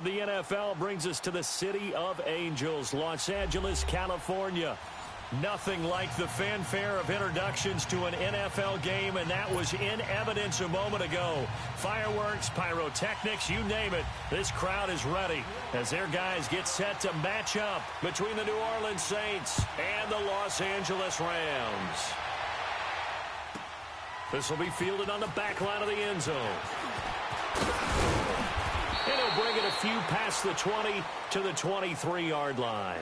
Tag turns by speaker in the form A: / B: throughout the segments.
A: The NFL brings us to the City of Angels, Los Angeles, California. Nothing like the fanfare of introductions to an NFL game, and that was in evidence a moment ago. Fireworks, pyrotechnics, you name it. This crowd is ready as their guys get set to match up between the New Orleans Saints and the Los Angeles Rams. This will be fielded on the back line of the end zone. And he'll bring it a few past the 20 to the 23-yard line.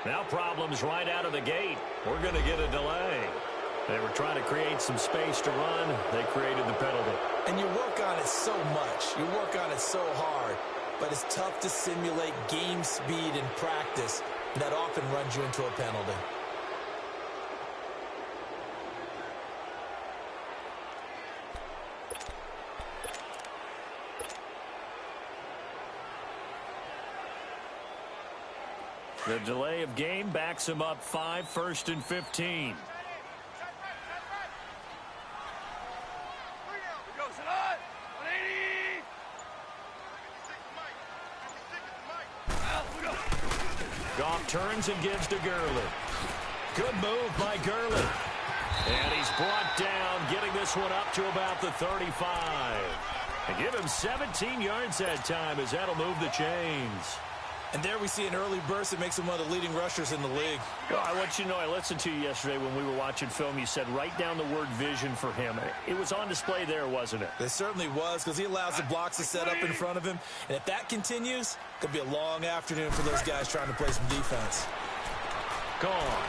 A: Now problems right out of the gate. We're going to get a delay. They were trying to create some space to run. They created the penalty.
B: And you work on it so much. You work on it so hard. But it's tough to simulate game speed in practice. That often runs you into a penalty.
A: The delay of game backs him up 5, 1st and 15. Goff turns and gives to Gurley. Good move by Gurley. And he's brought down, getting this one up to about the 35. And give him 17 yards that time as that'll move the chains.
B: And there we see an early burst that makes him one of the leading rushers in the league.
A: I want you to know, I listened to you yesterday when we were watching film. You said write down the word vision for him. It was on display there, wasn't it?
B: It certainly was, because he allows the blocks to set up in front of him. And if that continues, it could be a long afternoon for those guys trying to play some defense.
A: Gone.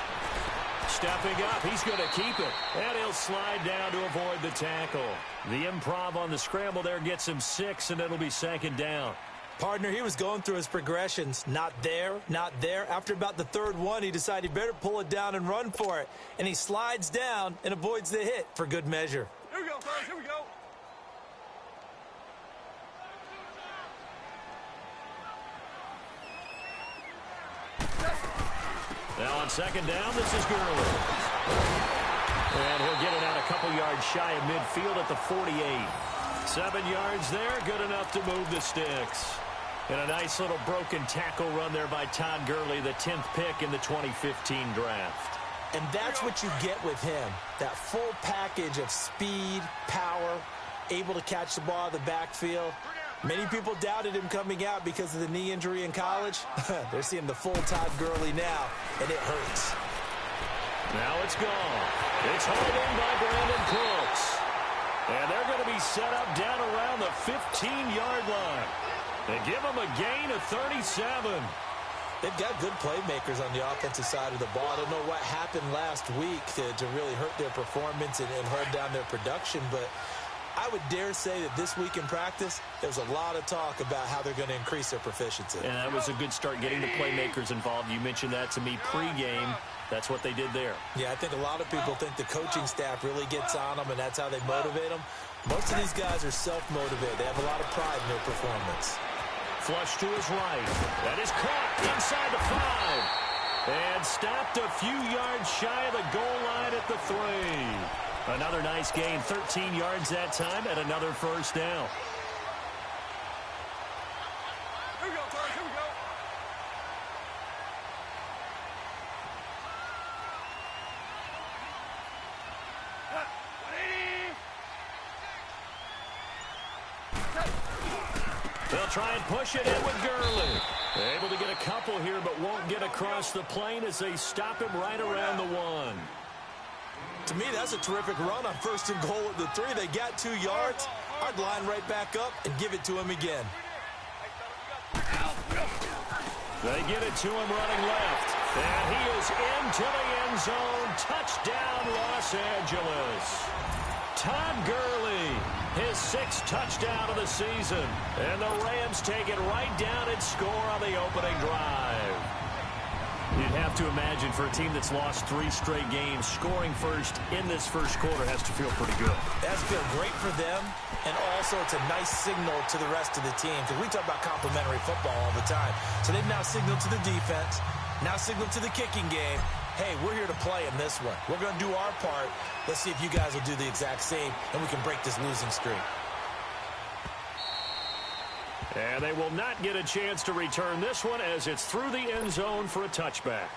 A: Stepping up, he's going to keep it. And he'll slide down to avoid the tackle. The improv on the scramble there gets him 6, and it'll be 2nd down.
B: Partner, he was going through his progressions. Not there, not there. After about the 3rd one, he decided he better pull it down and run for it. And he slides down and avoids the hit for good measure.
C: Here we go, fellas. Here we go.
A: Now on 2nd down, this is Gurley. And he'll get it out a couple yards shy of midfield at the 48. 7 yards there, good enough to move the sticks. And a nice little broken tackle run there by Todd Gurley, the 10th pick in the 2015 draft.
B: And that's what you get with him, that full package of speed, power, able to catch the ball in the backfield. Many people doubted him coming out because of the knee injury in college. They're seeing the full Todd Gurley now, and it hurts.
A: Now it's gone. It's hauled in by Brandon Cooks. And they're going to be set up down around the 15-yard line. They give them a gain of 37.
B: They've got good playmakers on the offensive side of the ball. I don't know what happened last week to really hurt their performance and hold down their production, but I would dare say that this week in practice, there's a lot of talk about how they're going to increase their proficiency.
A: And that was a good start getting the playmakers involved. You mentioned that to me pregame. That's what they did there.
B: Yeah, I think a lot of people think the coaching staff really gets on them, and that's how they motivate them. Most of these guys are self-motivated. They have a lot of pride in their performance.
A: Flush to his right. That is caught inside the 5. And stopped a few yards shy of the goal line at the 3. Another nice gain, 13 yards that time, and another first down.
C: Here we go, Torres. Here we go.
A: They'll try and push it in with Gurley. Able to get a couple here, but won't get across the plane as they stop him right around the 1.
B: To me, that's a terrific run on 1st and goal at the 3. They got 2 yards. I'd line right back up and give it to him again.
A: They get it to him running left. And he is into the end zone. Touchdown, Los Angeles. Todd Gurley, his 6th touchdown of the season. And the Rams take it right down and score on the opening drive. You'd have to imagine for a team that's lost 3 straight games, scoring first in this first quarter has to feel pretty good.
B: It has to feel great for them, and also it's a nice signal to the rest of the team, because we talk about complimentary football all the time. So they've now signaled to the defense, now signaled to the kicking game, hey, we're here to play in this one. We're going to do our part. Let's see if you guys will do the exact same, and we can break this losing streak.
A: And they will not get a chance to return this one as it's through the end zone for a touchback.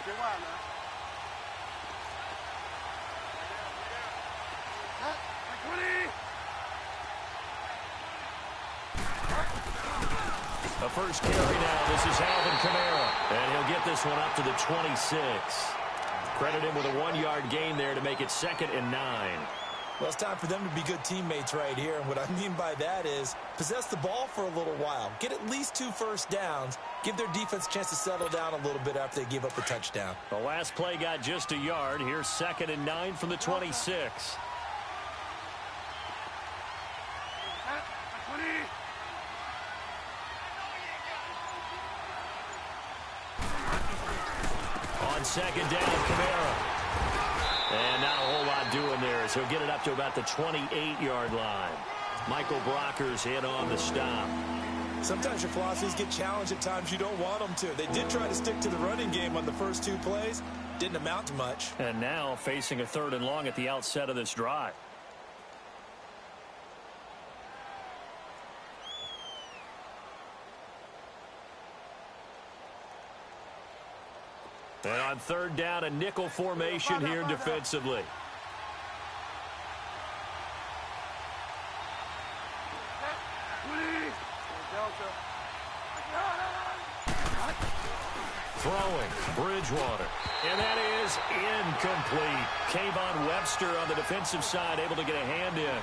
C: Get wild now.
A: A first carry now. This is Alvin Kamara. And he'll get this one up to the 26. Credit him with a 1-yard gain there to make it 2nd and 9.
B: Well, it's time for them to be good teammates right here. And what I mean by that is possess the ball for a little while. Get at least 2 first downs. Give their defense a chance to settle down a little bit after they give up a touchdown.
A: The last play got just a yard. Here's 2nd and 9 from the 26. On 2nd down, Kamara. And not a whole lot doing there as he'll get it up to about the 28-yard line. Michael Brockers in on the stop.
B: Sometimes your philosophies get challenged at times you don't want them to. They did try to stick to the running game on the first 2 plays. Didn't amount to much.
A: And now facing a 3rd and long at the outset of this drive. And on 3rd down, a nickel formation here defensively. Throwing, Bridgewater. And that is incomplete. Kayvon Webster on the defensive side able to get a hand in.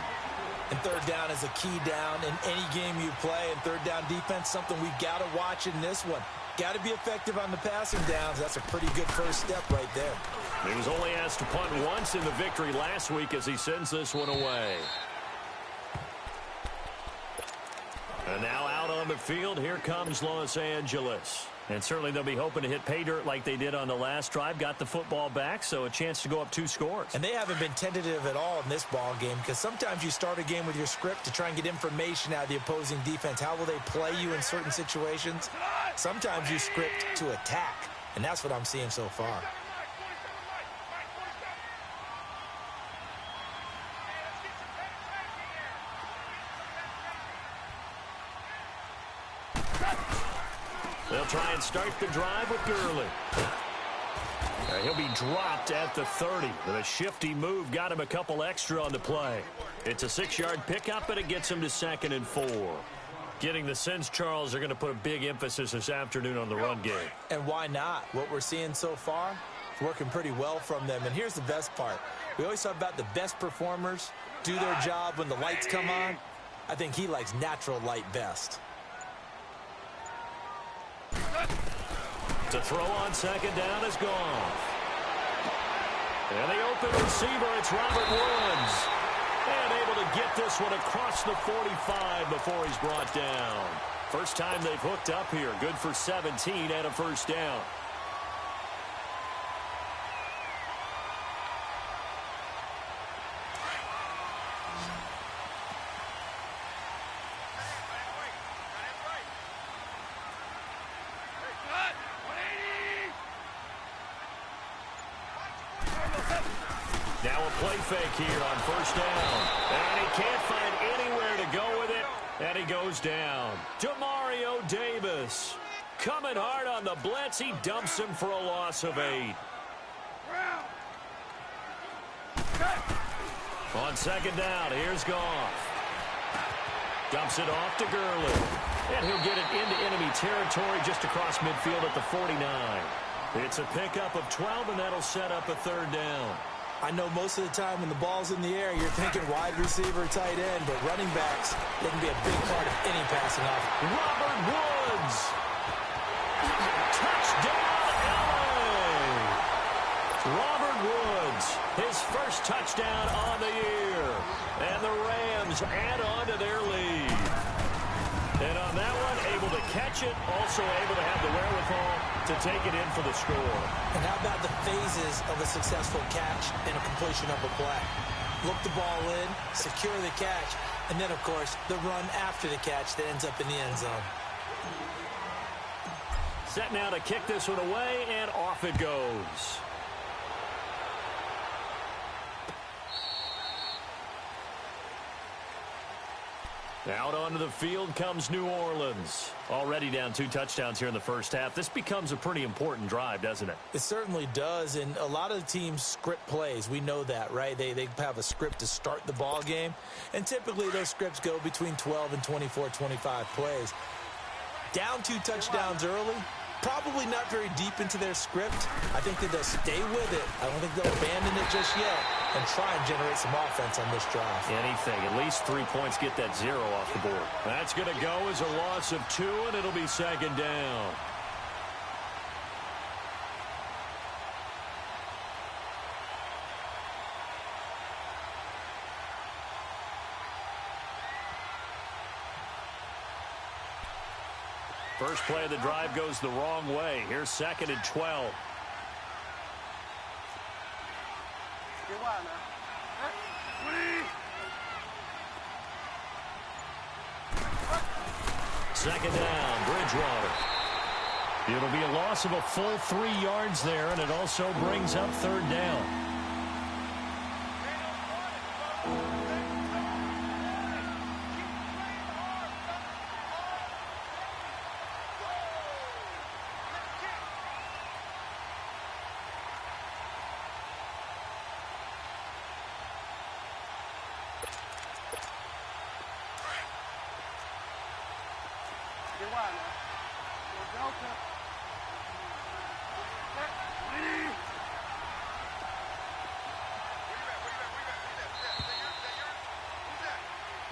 B: And 3rd down is a key down in any game you play. And 3rd down defense, something we've got to watch in this one. Got to be effective on the passing downs. That's a pretty good first step right there.
A: He was only asked to punt once in the victory last week as he sends this one away. And now out on the field, here comes Los Angeles. And certainly they'll be hoping to hit pay dirt like they did on the last drive. Got the football back, so a chance to go up 2 scores.
B: And they haven't been tentative at all in this ball game, because sometimes you start a game with your script to try and get information out of the opposing defense. How will they play you in certain situations? Sometimes you script to attack, and that's what I'm seeing so far.
A: They'll try and start the drive with Gurley. He'll be dropped at the 30. But a shifty move got him a couple extra on the play. It's a 6-yard pickup, and it gets him to 2nd and 4. Getting the sense, Charles, they're going to put a big emphasis this afternoon on the run game.
B: And why not? What we're seeing so far, it's working pretty well from them. And here's the best part. We always talk about the best performers do their job when the lights come on. I think he likes natural light best.
A: To throw on second down is gone. And the open receiver, it's Robert Woods. And able to get this one across the 45 before he's brought down. First time they've hooked up here. Good for 17 and a first down. Now a play fake here on first down. And he can't find anywhere to go with it. And he goes down. Demario Davis coming hard on the blitz. He dumps him for a loss of 8. On second down, here's Goff. Dumps it off to Gurley. And he'll get it into enemy territory just across midfield at the 49. It's a pickup of 12, and that'll set up a third down.
B: I know most of the time when the ball's in the air, you're thinking wide receiver, tight end, but running backs, they can be a big part of any passing off.
A: Robert Woods. Touchdown, LA. Robert Woods, his first touchdown on the year. And the Rams add on to their lead. And on that one, able to catch it, also able to have the wherewithal to take it in for the score.
B: And how about the phases of a successful catch and a completion of a play? Look the ball in, secure the catch, and then, of course, the run after the catch that ends up in the end zone.
A: Set now to kick this one away, and off it goes. Out onto the field comes New Orleans. Already down 2 touchdowns here in the first half. This becomes a pretty important drive, doesn't it?
B: It certainly does, and a lot of the teams script plays. We know that, right? They have a script to start the ball game, and typically those scripts go between 12 and 24, 25 plays. Down 2 touchdowns early, probably not very deep into their script. I think that they'll stay with it. I don't think they'll abandon it just yet and try and generate some offense on this drive.
A: Anything. At least 3 points, get that 0 off the board. That's going to go as a loss of 2, and it'll be second down. First play of the drive goes the wrong way. Here's second and 12. Second down, Bridgewater. It'll be a loss of a full 3 yards there, and it also brings up third down.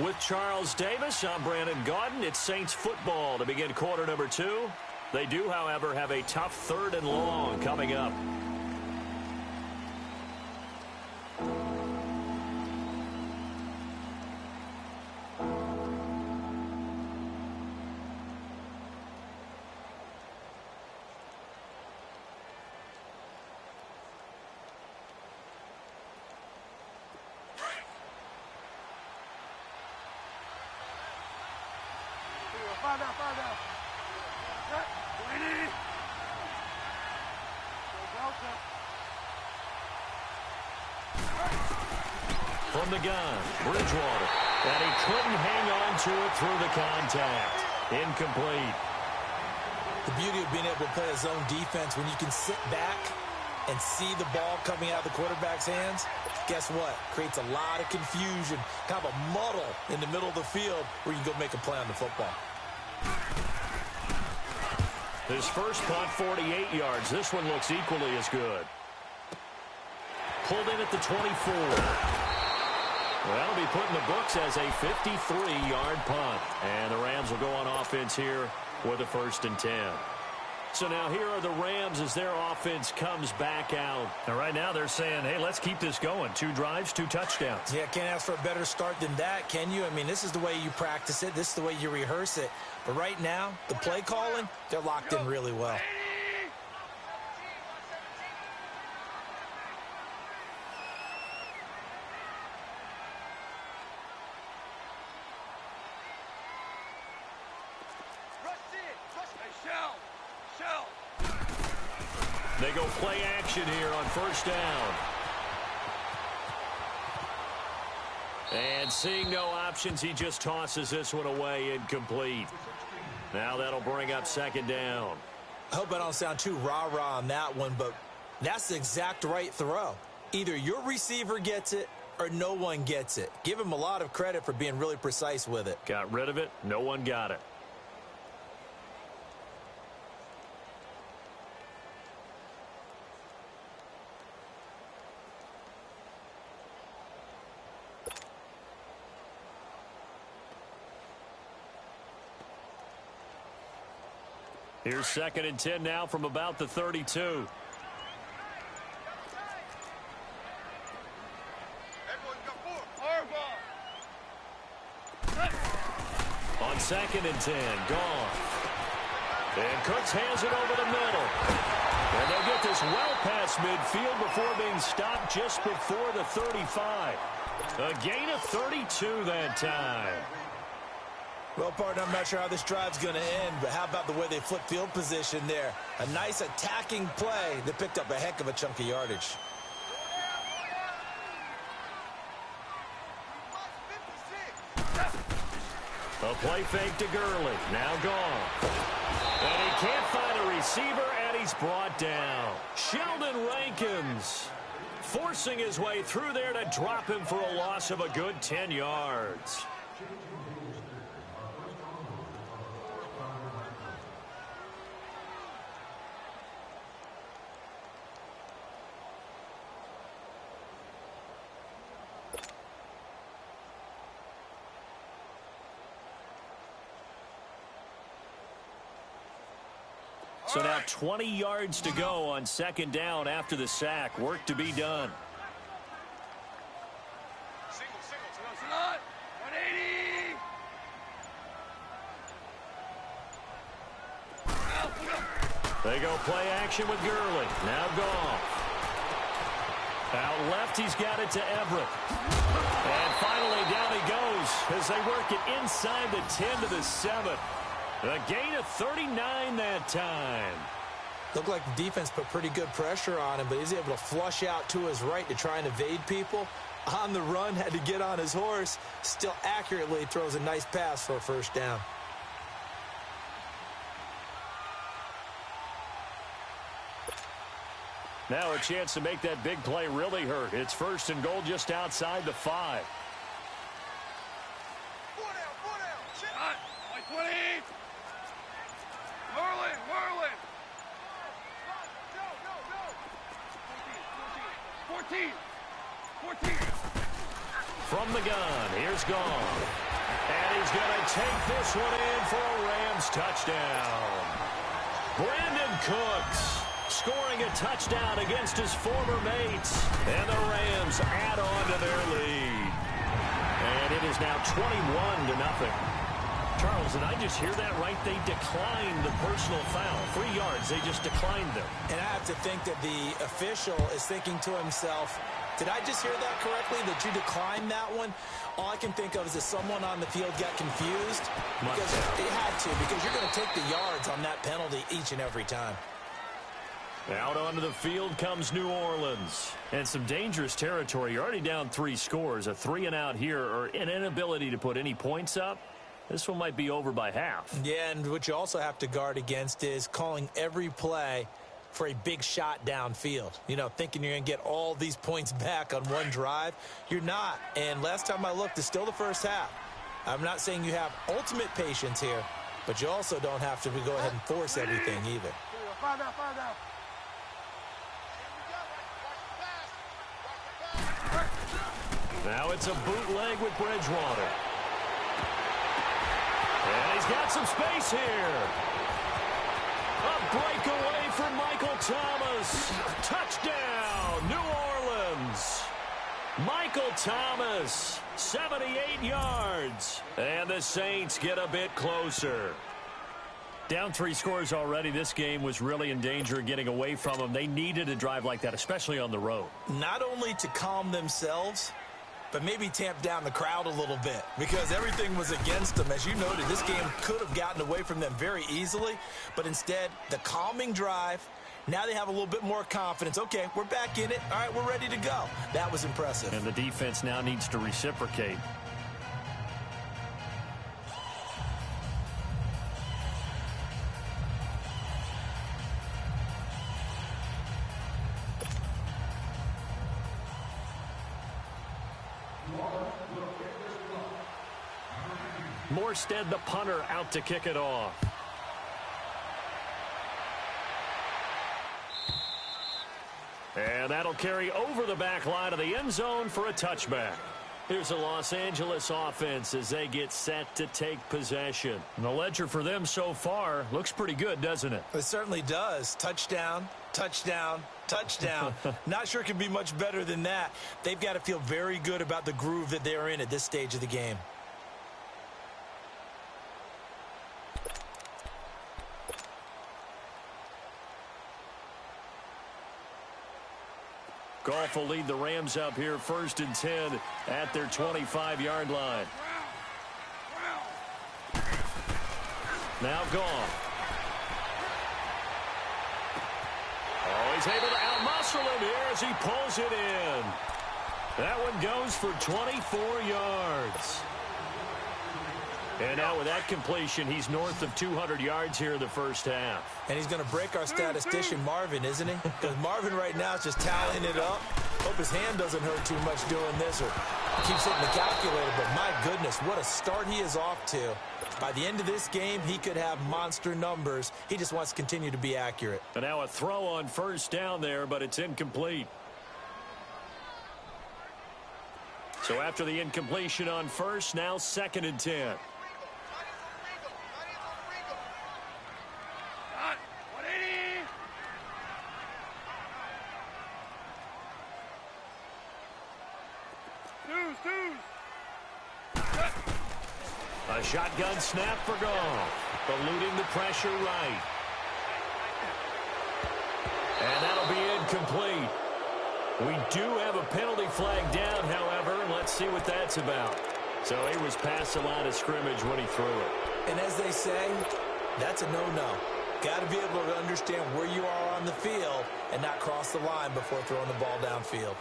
A: With Charles Davis, I'm Brandon Gaudin. It's Saints football to begin quarter number 2. They do, however, have a tough third and long coming up. From the gun, Bridgewater. And he couldn't hang on to it through the contact. Incomplete.
B: The beauty of being able to play a zone defense, when you can sit back and see the ball coming out of the quarterback's hands, guess what? Creates a lot of confusion, kind of a muddle in the middle of the field where you can go make a play on the football.
A: His first punt, 48 yards. This one looks equally as good. Pulled in at the 24. That'll be put in the books as a 53-yard punt. And the Rams will go on offense here with a 1st and 10. So now here are the Rams as their offense comes back out. And right now they're saying, hey, let's keep this going. 2 drives, 2 touchdowns.
B: Yeah, can't ask for a better start than that, can you? I mean, this is the way you practice it. This is the way you rehearse it. But right now, the play calling, they're locked in really well.
A: They go play action here on 1st down. And seeing no options, he just tosses this one away incomplete. Now that'll bring up 2nd down.
B: I hope I don't sound too rah-rah on that one, but that's the exact right throw. Either your receiver gets it or no one gets it. Give him a lot of credit for being really precise with it.
A: Got rid of it. No one got it. Here's 2nd and 10 now from about the 32. On 2nd and 10, gone. And Cooks hands it over the middle. And they'll get this well past midfield before being stopped just before the 35. A gain of 32 that time.
B: Well, partner, I'm not sure how this drive's going to end, but how about the way they flip field position there? A nice attacking play that picked up a heck of a chunk of yardage.
A: A play fake to Gurley. Now gone. And he can't find a receiver, and he's brought down. Sheldon Rankins forcing his way through there to drop him for a loss of a good 10 yards. So now 20 yards to go on 2nd down after the sack. Work to be done.
C: Single. 180.
A: They go play action with Gurley. Now gone. Out left, he's got it to Everett. And finally down he goes as they work it inside the 10 to the 7. A gain of 39 that time.
B: Looked like the defense put pretty good pressure on him, but he's able to flush out to his right to try and evade people. On the run, had to get on his horse. Still accurately throws a nice pass for a 1st down.
A: Now a chance to make that big play really hurt. It's 1st and goal just outside the 5.
C: Shot. 20. Whirling. 14.
A: From the gun, here's gone. And he's going to take this one in for a Rams touchdown. Brandon Cooks scoring a touchdown against his former mates. And the Rams add on to their lead. And it is now 21-0. Charles, did I just hear that right? They declined the personal foul. 3 yards, they just declined them.
B: And I have to think that the official is thinking to himself, did I just hear that correctly, that you declined that one? All I can think of is that someone on the field got confused. Because they had to, because you're going to take the yards on that penalty each and every time.
A: Out onto the field comes New Orleans. And some dangerous territory. You're already down 3 scores. A 3-and-out here, or an inability to put any points up. This one might be over by half.
B: Yeah, and what you also have to guard against is calling every play for a big shot downfield. You know, thinking you're going to get all these points back on one drive. You're not. And last time I looked, it's still the first half. I'm not saying you have ultimate patience here, but you also don't have to go ahead and force everything either.
C: Fire down, fire down.
A: Now it's a bootleg with Bridgewater. And he's got some space here. A breakaway for Michael Thomas. Touchdown, New Orleans. Michael Thomas, 78 yards. And the Saints get a bit closer. Down 3 scores already. This game was really in danger of getting away from them. They needed a drive like that, especially on the road.
B: Not only to calm themselves, but maybe tamp down the crowd a little bit because everything was against them. As you noted, this game could have gotten away from them very easily, but instead, the calming drive, now they have a little bit more confidence. Okay, we're back in it. All right, we're ready to go. That was impressive.
A: And the defense now needs to reciprocate. Morstead, the punter, out to kick it off. And that'll carry over the back line of the end zone for a touchback. Here's the Los Angeles offense as they get set to take possession. And the ledger for them so far looks pretty good, doesn't it?
B: It certainly does. Touchdown, touchdown, touchdown. Not sure it can be much better than that. They've got to feel very good about the groove that they're in at this stage of the game.
A: Goff will lead the Rams up here 1st and 10 at their 25-yard line. Now Goff. Oh, he's able to outmuscle him here as he pulls it in. That one goes for 24 yards. And now with that completion, he's north of 200 yards here in the first half.
B: And he's going to break our statistician, Marvin, isn't he? Because Marvin right now is just tallying it up. Hope his hand doesn't hurt too much doing this or keeps hitting the calculator. But my goodness, what a start he is off to. By the end of this game, he could have monster numbers. He just wants to continue to be accurate.
A: And now a throw on 1st down there, but it's incomplete. So after the incompletion on 1st, now 2nd and 10. A shotgun snap for Goff, eluding the pressure right. And that'll be incomplete. We do have a penalty flag down, however. Let's see what that's about. So he was past the line of scrimmage when he threw it.
B: And as they say, that's a no-no. Got to be able to understand where you are on the field and not cross the line before throwing the ball downfield.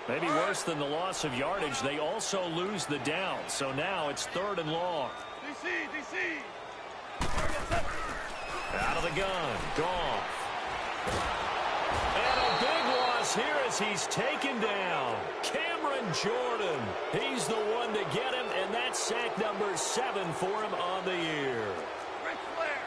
A: Maybe worse than the loss of yardage, they also lose the down. So now it's 3rd and long.
C: DC.
A: Out of the gun, Goff. And a big loss here as he's taken down. Cameron Jordan. He's the one to get him, and that's sack number 7 for him on the year.
C: Ric Flair.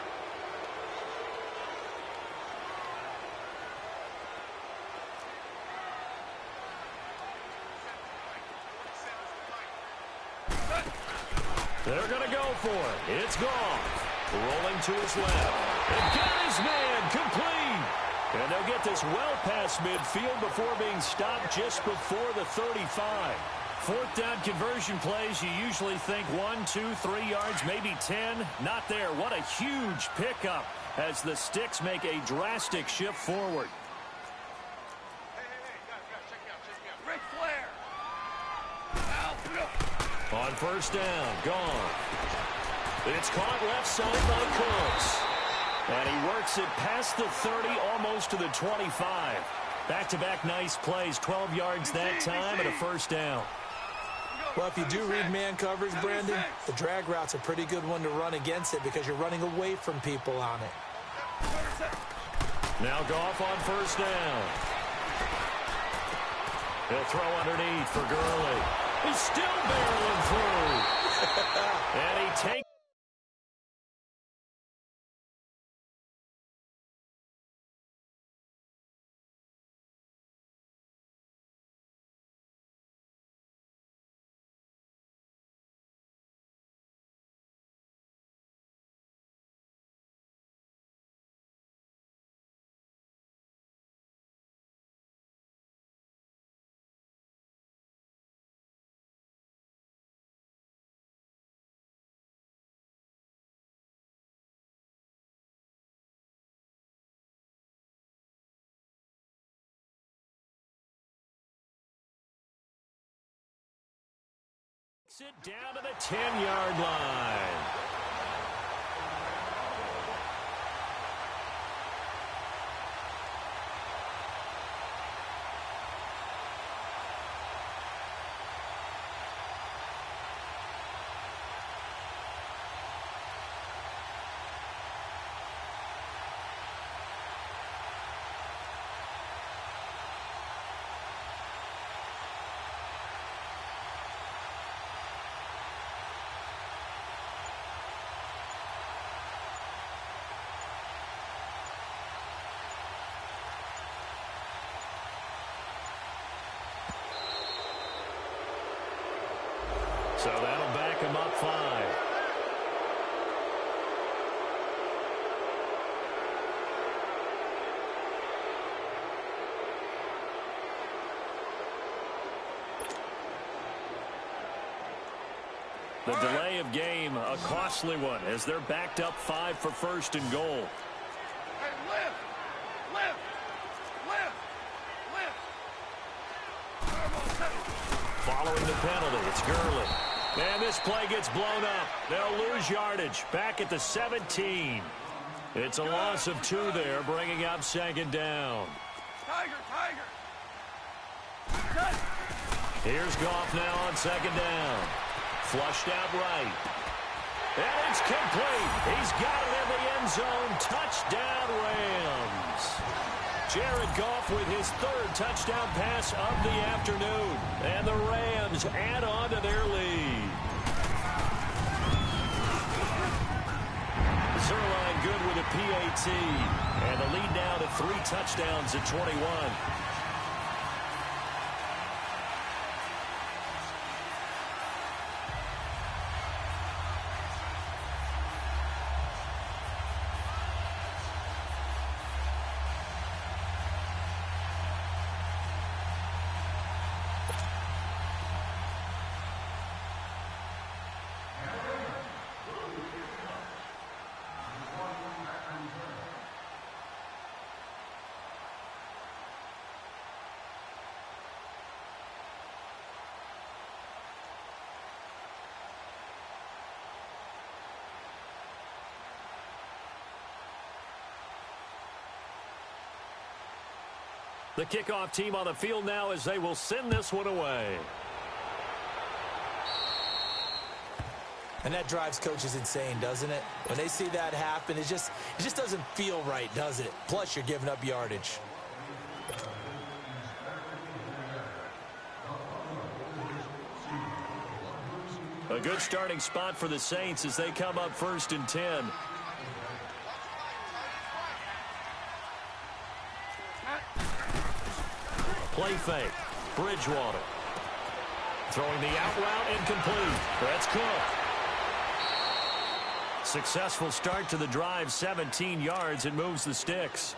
A: They're going to go for it. It's Goff. Rolling to his left. And got his man complete. And they'll get this well past midfield before being stopped just before the 35. 4th down conversion plays, you usually think 1, 2, 3 yards, maybe 10. Not there. What a huge pickup as the Sticks make a drastic shift forward.
C: Hey, Ric Flair.
A: On 1st down, gone. It's caught left side by Cooks. And he works it past the 30, almost to the 25. Back-to-back nice plays, 12 yards that time and a 1st down.
B: Well, if you do read man coverage, Brandon, the drag route's a pretty good one to run against it because you're running away from people on it.
A: Now Goff on 1st down. He'll throw underneath for Gurley. He's still barreling through. And he takes it down to the 10-yard line. So that'll back him up 5. The delay of game, a costly one, as they're backed up 5 for first and goal.
C: Hey, lift! Lift! Lift! Lift!
A: Following the penalty, it's Gurley. And this play gets blown up. They'll lose yardage back at the 17. It's a loss of 2 there, bringing up second down.
C: Tiger!
A: Here's Goff now on second down. Flushed out right. And it's complete. He's got it in the end zone. Touchdown, Rams. Jared Goff with his 3rd touchdown pass of the afternoon. And the Rams add on to their lead. Zerline good with a PAT. And the lead now to 3 touchdowns at 21. The kickoff team on the field now as they will send this one away.
B: And that drives coaches insane, doesn't it? When they see that happen, it just doesn't feel right, does it? Plus, you're giving up yardage.
A: A good starting spot for the Saints as they come up 1st and 10. Play fake. Bridgewater. Throwing the out route incomplete. That's Cook. Successful start to the drive, 17 yards. It moves the sticks.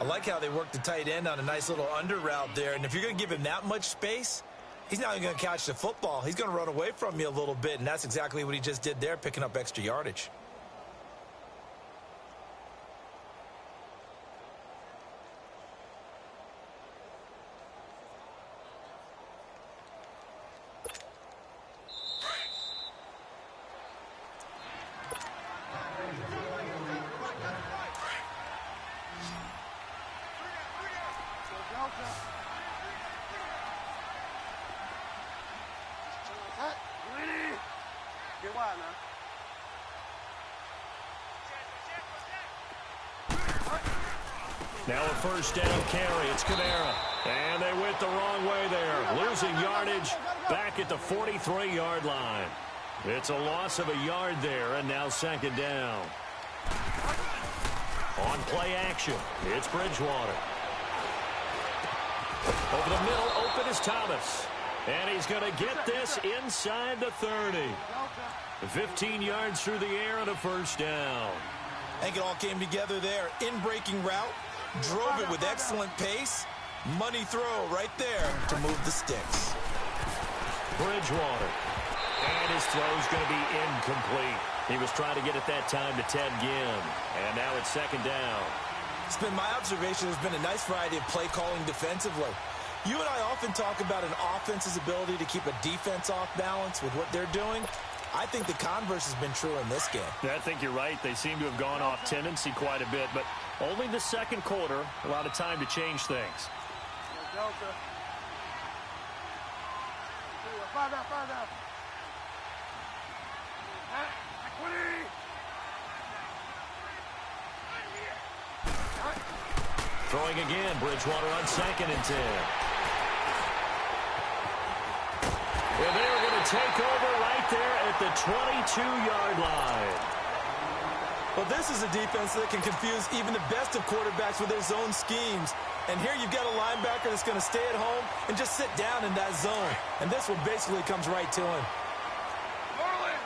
B: I like how they work the tight end on a nice little under route there. And if you're going to give him that much space, he's not even going to catch the football. He's going to run away from you a little bit, and that's exactly what he just did there, picking up extra yardage.
C: Get wide now.
A: Now a first down carry. It's Kamara. And they went the wrong way there. Losing yardage back at the 43-yard line. It's a loss of a yard there, and now second down. On play action, it's Bridgewater. Over the middle, open is Thomas. And he's going to get this inside the 30. 15 yards through the air and a first down.
B: I think it all came together there. In-breaking route, drove it with excellent pace. Money throw right there to move the sticks.
A: Bridgewater. And his throw's going to be incomplete. He was trying to get it that time to Ted Ginn. And now it's second down.
B: It's been my observation there's been a nice variety of play calling defensively. You and I often talk about an offense's ability to keep a defense off balance with what they're doing. I think the converse has been true in this game.
D: Yeah, I think you're right. They seem to have gone off tendency quite a bit, but only the second quarter, a lot of time to change things.
C: Delta. Five out. Equity.
A: Throwing again, Bridgewater on 2nd and 10. Well, they are going to take over right there at the 22-yard line.
B: Well, this is a defense that can confuse even the best of quarterbacks with their zone schemes. And here you've got a linebacker that's going to stay at home and just sit down in that zone. And this one basically comes right to him.
C: Whirling.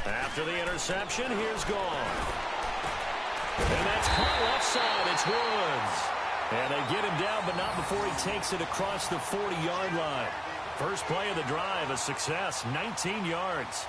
A: After the interception, here's Gone. And that's caught left side. It's Woods. And they get him down, but not before he takes it across the 40-yard line. First play of the drive, a success, 19 yards.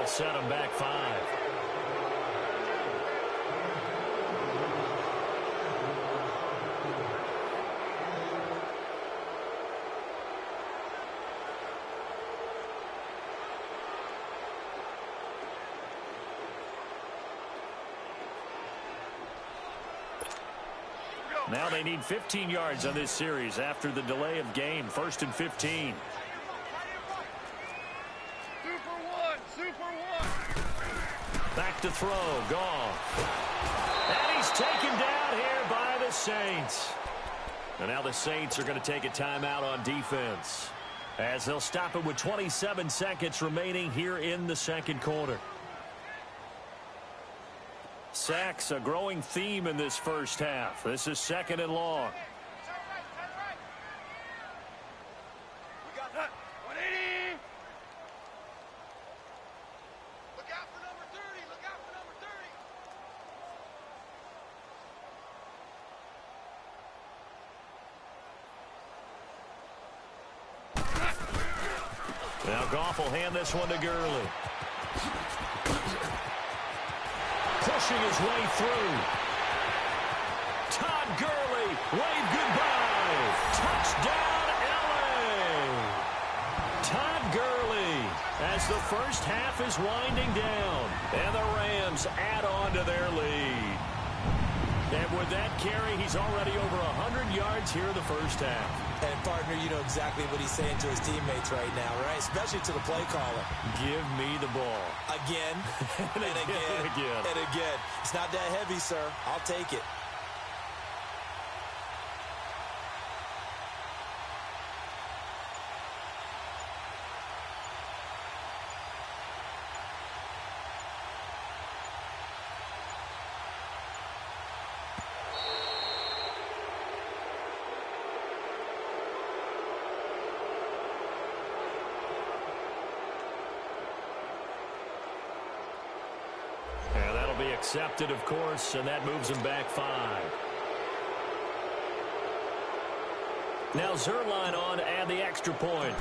A: Set him back 5. Now they need 15 yards on this series after the delay of game. 1st and 15. Back to throw, Gone. And he's taken down here by the Saints. And now the Saints are going to take a timeout on defense, as they'll stop it with 27 seconds remaining here in the second quarter. Sacks, a growing theme in this first half. This is 2nd and long. Now Goff will hand this one to Gurley. Pushing his way through. Todd Gurley, wave goodbye. Touchdown, LA. Todd Gurley, as the first half is winding down, and the Rams add on to their lead. And with that carry, he's already over 100 yards here in the first half.
B: And, partner, you know exactly what he's saying to his teammates right now, right? Especially to the play caller.
A: Give me the ball.
B: Again, and again, and again. It's not that heavy, sir. I'll take it.
A: Be accepted, of course, and that moves him back 5. Now Zuerlein on to add the extra point.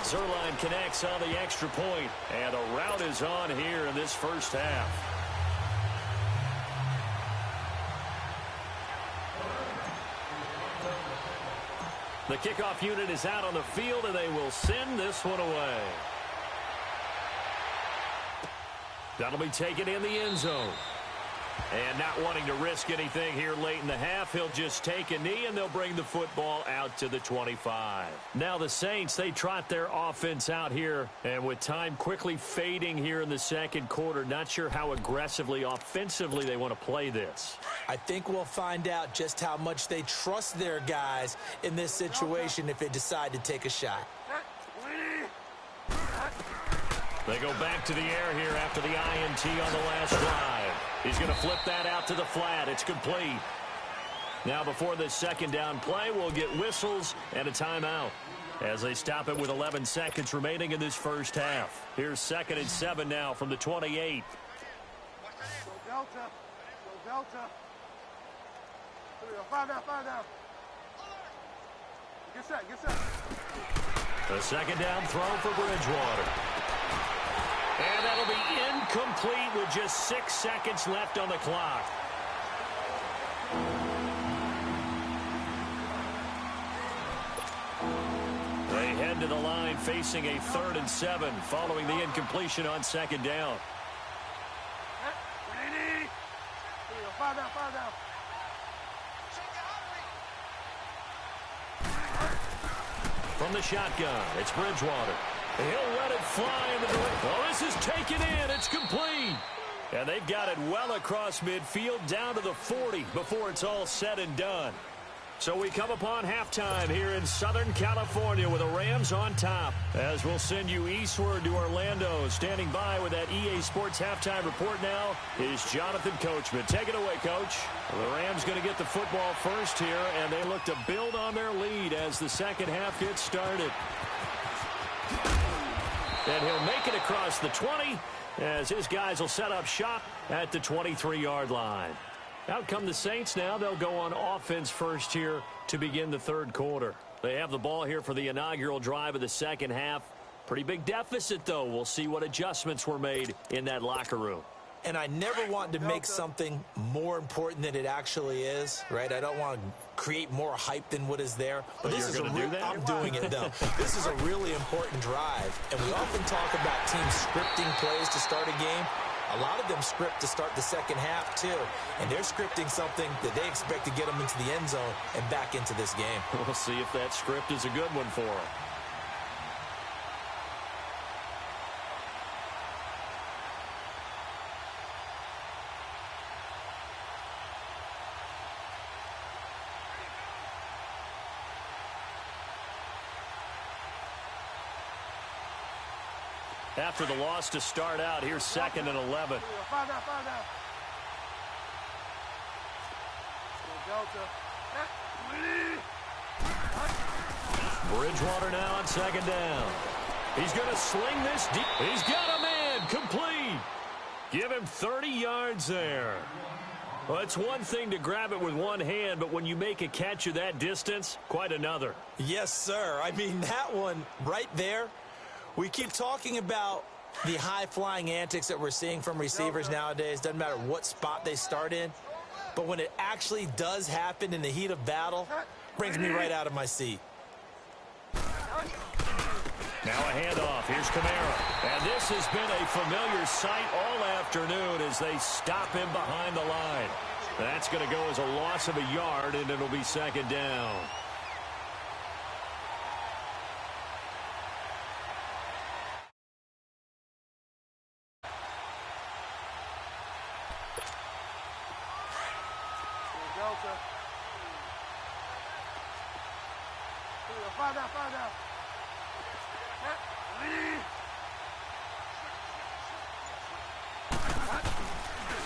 A: Zuerlein connects on the extra point, and a rout is on here in this first half. The kickoff unit is out on the field, and they will send this one away. That'll be taken in the end zone. And not wanting to risk anything here late in the half, he'll just take a knee, and they'll bring the football out to the 25. Now the Saints, they trot their offense out here, and with time quickly fading here in the second quarter, not sure how aggressively, offensively they want to play this.
B: I think we'll find out just how much they trust their guys in this situation if they decide to take a shot.
A: They go back to the air here after the INT on the last drive. He's going to flip that out to the flat. It's complete. Now before this second down play, we'll get whistles and a timeout as they stop it with 11 seconds remaining in this first half. Here's 2nd and 7 now from the 28.
C: Go Delta. Go Delta. 5 down. Get set.
A: The second down throw for Bridgewater. And that'll be incomplete with just 6 seconds left on the clock. They head to the line facing a 3rd and 7 following the incompletion on second down.
C: 5 down.
A: From the shotgun, it's Bridgewater. He'll let it fly in the direction. Oh, this is taken in. It's complete. And they've got it well across midfield down to the 40 before it's all said and done. So we come upon halftime here in Southern California with the Rams on top. As we'll send you eastward to Orlando. Standing by with that EA Sports halftime report now is Jonathan Coachman. Take it away, Coach. Well, the Rams going to get the football first here, and they look to build on their lead as the second half gets started. And he'll make it across the 20 as his guys will set up shop at the 23-yard line. Out come the Saints now. They'll go on offense first here to begin the third quarter. They have the ball here for the inaugural drive of the second half. Pretty big deficit, though. We'll see what adjustments were made in that locker room.
B: And I never want to make something more important than it actually is, right? I don't want to create more hype than what is there. But this is
A: I'm
B: doing it, though. This is a really important drive. And we often talk about teams scripting plays to start a game. A lot of them script to start the second half, too. And they're scripting something that they expect to get them into the end zone and back into this game.
A: We'll see if that script is a good one for them. After the loss to start out, here's 2nd and 11.
C: 5 down. Delta.
A: Bridgewater now on second down. He's going to sling this deep. He's got a man. Complete. Give him 30 yards there. Well, it's one thing to grab it with one hand, but when you make a catch of that distance, quite another.
B: Yes, sir. I mean, that one right there. We keep talking about the high-flying antics that we're seeing from receivers nowadays. Doesn't matter what spot they start in. But when it actually does happen in the heat of battle, brings me right out of my seat.
A: Now a handoff. Here's Kamara. And this has been a familiar sight all afternoon as they stop him behind the line. That's going to go as a loss of a yard, and it'll be second down.
C: Delta. 5 down.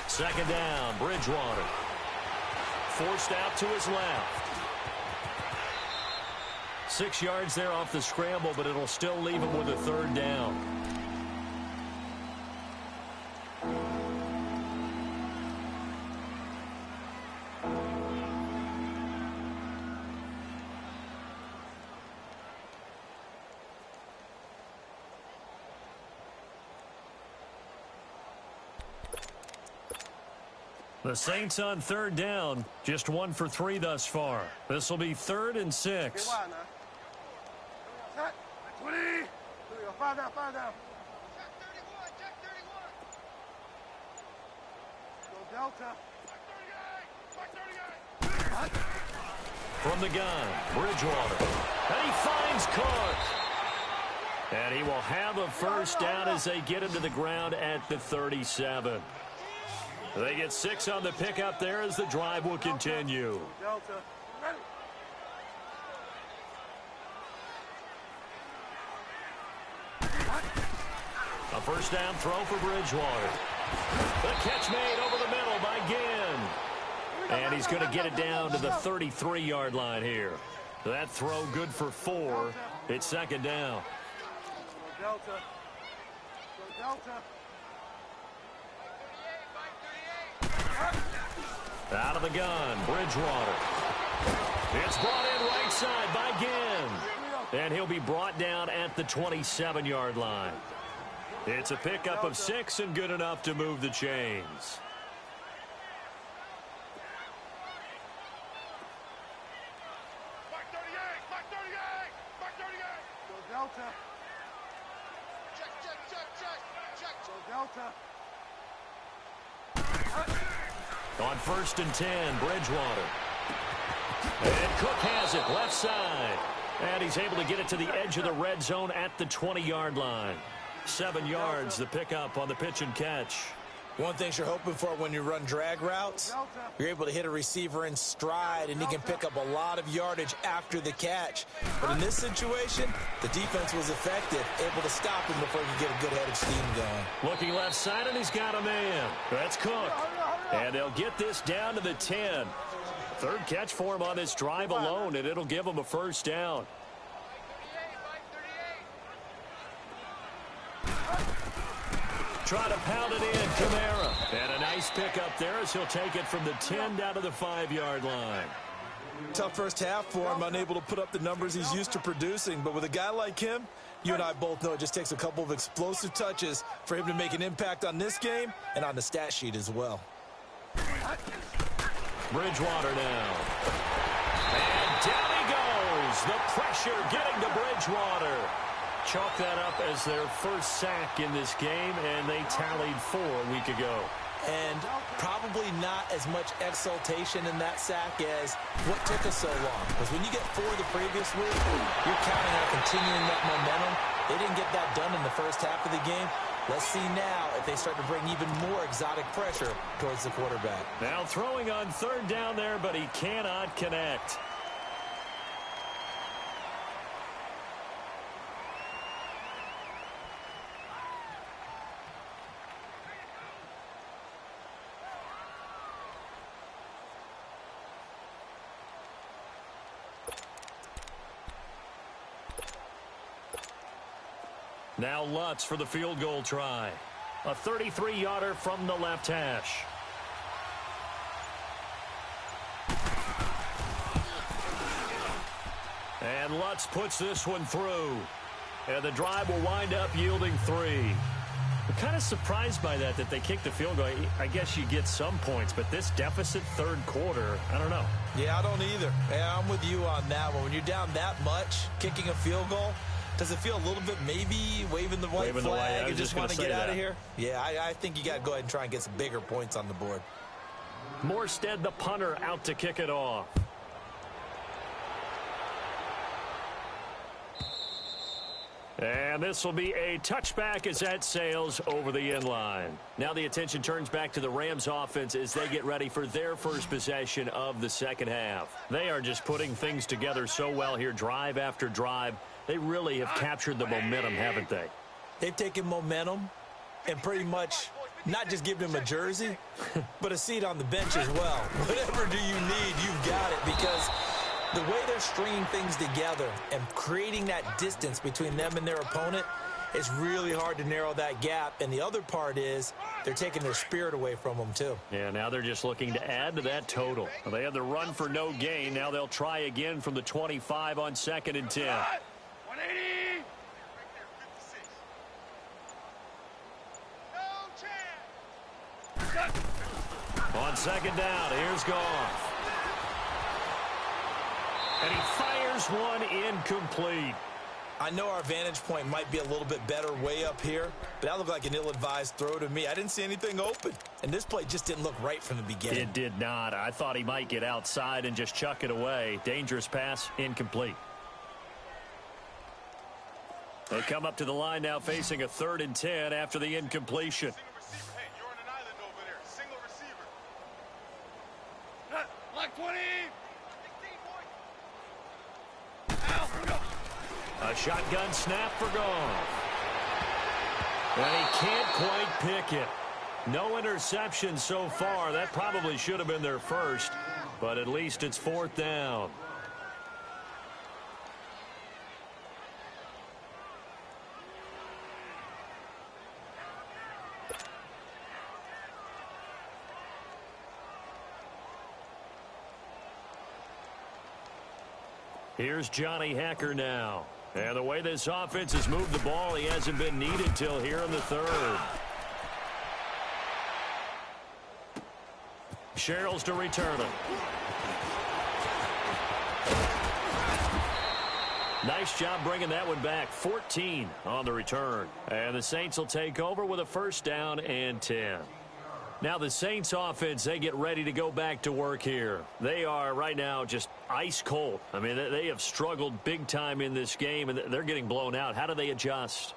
A: Second down, Bridgewater. Forced out to his left. 6 yards there off the scramble, but it'll still leave him with a third down. The Saints on third down, just 1 for 3 thus far. This will be 3rd and 6.
C: Get wide now. Set. 20. Here we go. 5 down, 5 down. Check 31, check 31. Go Delta. Back 38, back 38.
A: From the gun, Bridgewater. And he finds Cook. And he will have a first down as they get into the ground at the 37. They get 6 on the pickup there as the drive will continue.
C: Delta. Ready.
A: A first down throw for Bridgewater. The catch made over the middle by Ginn. And he's going to get it down to the 33-yard line here. That throw good for 4. It's 2nd down.
C: Go Delta. Go Delta.
A: Out of the gun, Bridgewater. It's brought in right side by Ginn. And he'll be brought down at the 27-yard line. It's a pickup of 6 and good enough to move the chains.
C: Back 38, back 38, back 38. Go Delta. Check, check, check, check, check. Go Delta.
A: On 1st and 10, Bridgewater. And Cook has it left side. And he's able to get it to the edge of the red zone at the 20-yard line. 7 yards, the pickup on the pitch and catch.
B: One thing you're hoping for when you run drag routes, you're able to hit a receiver in stride, and he can pick up a lot of yardage after the catch. But in this situation, the defense was effective, able to stop him before he could get a good head of steam going.
A: Looking left side, and he's got a man. That's Cook. And they'll get this down to the 10. 3rd catch for him on this drive alone, and it'll give him a first down. Try to pound it in, Kamara. And a nice pickup there as he'll take it from the 10 down to the 5-yard line.
B: Tough first half for him, unable to put up the numbers he's used to producing. But with a guy like him, you and I both know it just takes a couple of explosive touches for him to make an impact on this game and on the stat sheet as well.
A: Bridgewater now. And down he goes. The pressure getting to Bridgewater. Chalk that up as their first sack in this game, and they tallied 4 a week ago.
B: And probably not as much exultation in that sack as what took us so long. Because when you get 4 the previous week, you're counting on continuing that momentum. They didn't get that done in the first half of the game. Let's see now if they start to bring even more exotic pressure towards the quarterback.
A: Now throwing on 3rd down there, but he cannot connect. Now Lutz for the field goal try. A 33-yarder from the left hash. And Lutz puts this one through. And the drive will wind up yielding 3. I'm kind of surprised by that they kicked the field goal. I guess you get some points, but this deficit 3rd quarter, I don't know.
B: Yeah, I don't either. Yeah, I'm with you on that one. When you're down that much, kicking a field goal, does it feel a little bit maybe waving the white flag and just want to get out of here? Yeah, I think you got to go ahead and try and get some bigger points on the board.
A: Morstead, the punter, out to kick it off. And this will be a touchback as that sails over the end line. Now the attention turns back to the Rams offense as they get ready for their first possession of the second half. They are just putting things together so well here, drive after drive. They really have captured the momentum, haven't they?
B: They've taken momentum and pretty much not just given him a jersey, but a seat on the bench as well. Whatever do you need, you've got it, because the way they're stringing things together and creating that distance between them and their opponent, it's really hard to narrow that gap. And the other part is they're taking their spirit away from them, too.
A: Yeah, now they're just looking to add to that total. Well, they had the run for no gain. Now they'll try again from the 25 on 2nd and 10.
C: 180.
A: On On second down, here's Goff. And he fires one incomplete.
B: I know our vantage point might be a little bit better way up here, but that looked like an ill-advised throw to me. I didn't see anything open, and this play just didn't look right from the beginning.
A: It did not. I thought he might get outside and just chuck it away. Dangerous pass, incomplete. They come up to the line now facing a 3rd and 10 after the incompletion.
C: Hey, you're on an island over there. Single receiver. Like 20.
A: A shotgun snap for Goff. And he can't quite pick it. No interception so far. That probably should have been their first, but at least it's 4th down. Here's Johnny Hacker now. And the way this offense has moved the ball, he hasn't been needed till here in the 3rd. Sherrills to return it. Nice job bringing that one back. 14 on the return. And the Saints will take over with a 1st down and 10. Now the Saints offense, they get ready to go back to work here. They are right now just ice cold. I mean, they have struggled big time in this game, and they're getting blown out. How do they adjust?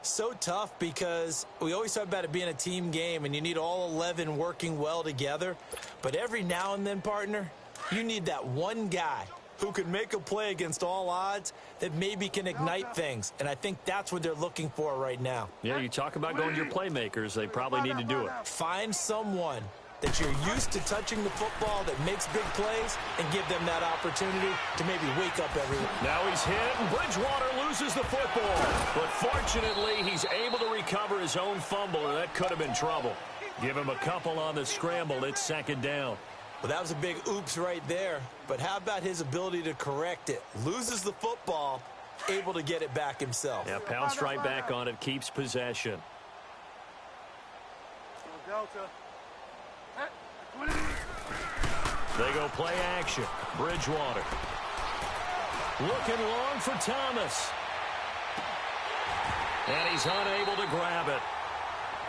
B: So tough because we always talk about it being a team game, and you need all 11 working well together. But every now and then, partner, you need that one guy who can make a play against all odds that maybe can ignite things. And I think that's what they're looking for right now.
A: Yeah, you talk about going to your playmakers. They probably need to do it.
B: Find someone that you're used to touching the football that makes big plays and give them that opportunity to maybe wake up everyone.
A: Now he's hit, and Bridgewater loses the football. But fortunately, he's able to recover his own fumble, and that could have been trouble. Give him a couple on the scramble. It's 2nd down.
B: Well, that was a big oops right there. But how about his ability to correct it? Loses the football, able to get it back himself.
A: Yeah, pounced right back on it, keeps possession. They go play action. Bridgewater. Looking long for Thomas. And he's unable to grab it.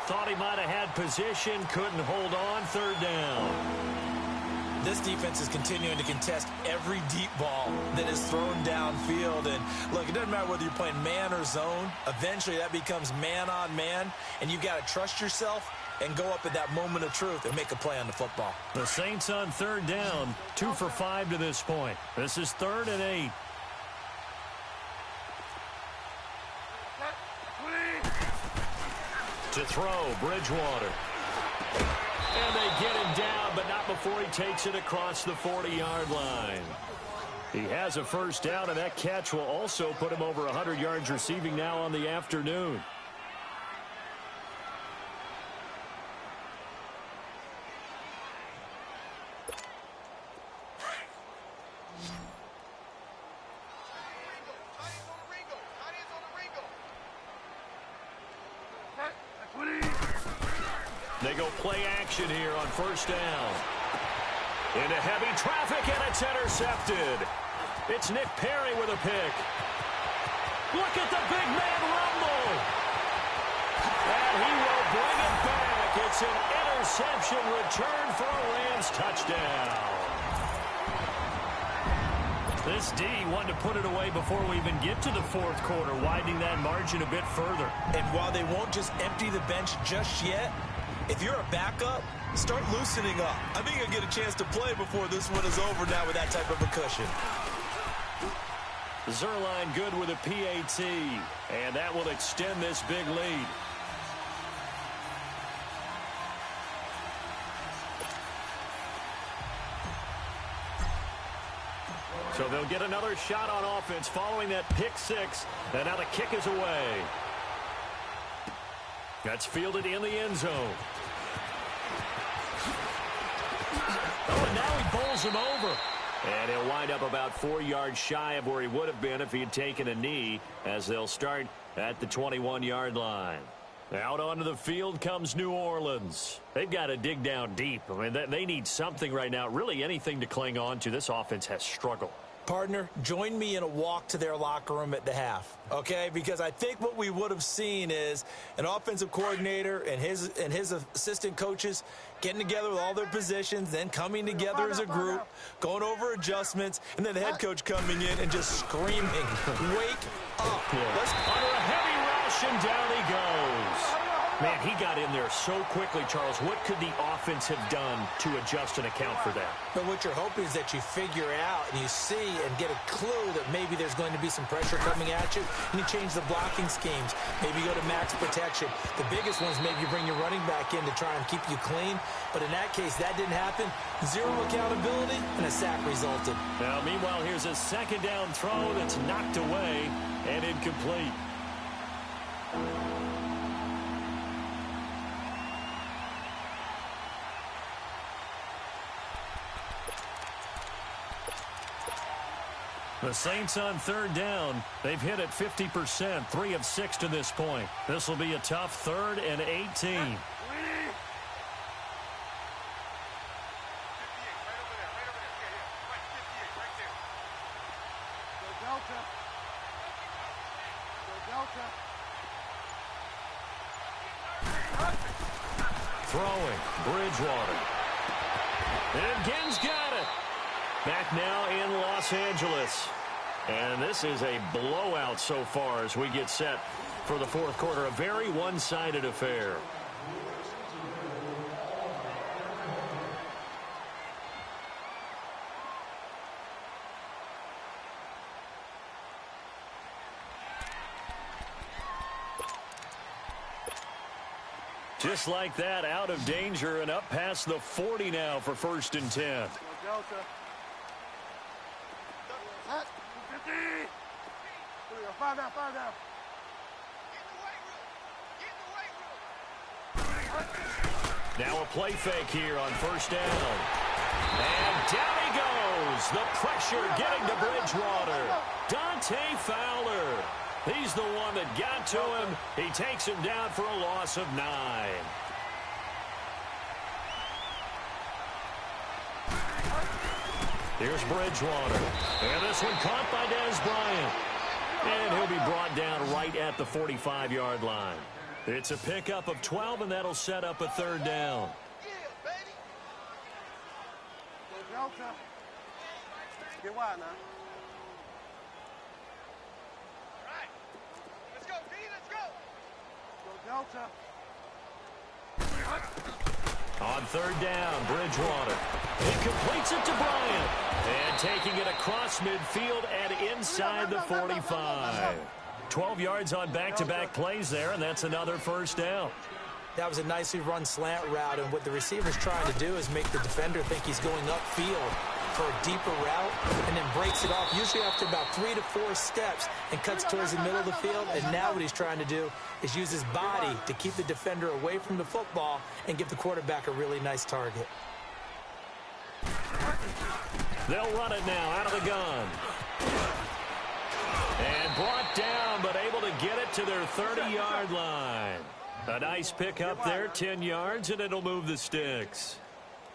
A: Thought he might have had position, couldn't hold on. 3rd down.
B: This defense is continuing to contest every deep ball that is thrown downfield. And, look, it doesn't matter whether you're playing man or zone. Eventually, that becomes man-on-man, and you've got to trust yourself and go up at that moment of truth and make a play on the football.
A: The Saints on 3rd down, 2 for 5 to this point. This is 3rd and 8. To throw, Bridgewater. And they get him down, but not before he takes it across the 40-yard line. He has a 1st down, and that catch will also put him over 100 yards receiving now on the afternoon. They go play action here on 1st down. Into heavy traffic, and it's intercepted. It's Nick Perry with a pick. Look at the big man rumble. And he will bring it back. It's an interception return for a Rams touchdown. This D wanted to put it away before we even get to the 4th quarter, widening that margin a bit further.
B: And while they won't just empty the bench just yet, if you're a backup, start loosening up. I think you'll get a chance to play before this one is over now with that type of a cushion.
A: Zuerlein good with a PAT, and that will extend this big lead. So they'll get another shot on offense following that pick 6, and now the kick is away. That's fielded in the end zone. Oh, and now he bowls him over. And he'll wind up about 4 yards shy of where he would have been if he had taken a knee, as they'll start at the 21-yard line. Out onto the field comes New Orleans. They've got to dig down deep. I mean, they need something right now, really anything to cling on to. This offense has struggled.
B: Partner, join me in a walk to their locker room at the half, okay? Because I think what we would have seen is an offensive coordinator and his assistant coaches getting together with all their positions, then coming together as a group, going over adjustments, and then the head coach coming in and just screaming, wake up.
A: Let's under a heavy rush, and down he goes. Man, he got in there so quickly, Charles. What could the offense have done to adjust and account for that?
B: But what you're hoping is that you figure out and you see and get a clue that maybe there's going to be some pressure coming at you, and you change the blocking schemes. Maybe you go to max protection. The biggest one is maybe you bring your running back in to try and keep you clean. But in that case, that didn't happen. Zero accountability, and a sack resulted.
A: Now, meanwhile, here's a second down throw that's knocked away and incomplete. The Saints on third down. They've hit it 50%, 3 of 6 to this point. This will be a tough 3rd and 18. Throwing, Bridgewater. And Ginn's got it. Back now in Los Angeles. And this is a blowout so far as we get set for the fourth quarter. A very one-sided affair. Just like that, out of danger and up past the 40 now for 1st and 10. Now a play fake here on 1st down. And down he goes. The pressure getting to Bridgewater. Dante Fowler. He's the one that got to him. He takes him down for a loss of 9. Here's Bridgewater. And this one caught by Dez Bryant. And he'll be brought down right at the 45-yard line. It's a pickup of 12, and that'll set up a 3rd down.
C: Get wide now. Right. Let's go, D. Let's go. Go Delta.
A: On 3rd down, Bridgewater. He completes it to Bryant. And taking it across midfield and inside the 45. 12 yards on back-to-back plays there, and that's another 1st down.
B: That was a nicely run slant route, and what the receiver's trying to do is make the defender think he's going upfield for a deeper route, and then breaks it off, usually after about 3 to 4 steps, and cuts towards the middle of the field. And now what he's trying to do is use his body to keep the defender away from the football and give the quarterback a really nice target.
A: They'll run it now out of the gun. And brought down, but able to get it to their 30-yard line. A nice pickup there, 10 yards, and it'll move the sticks.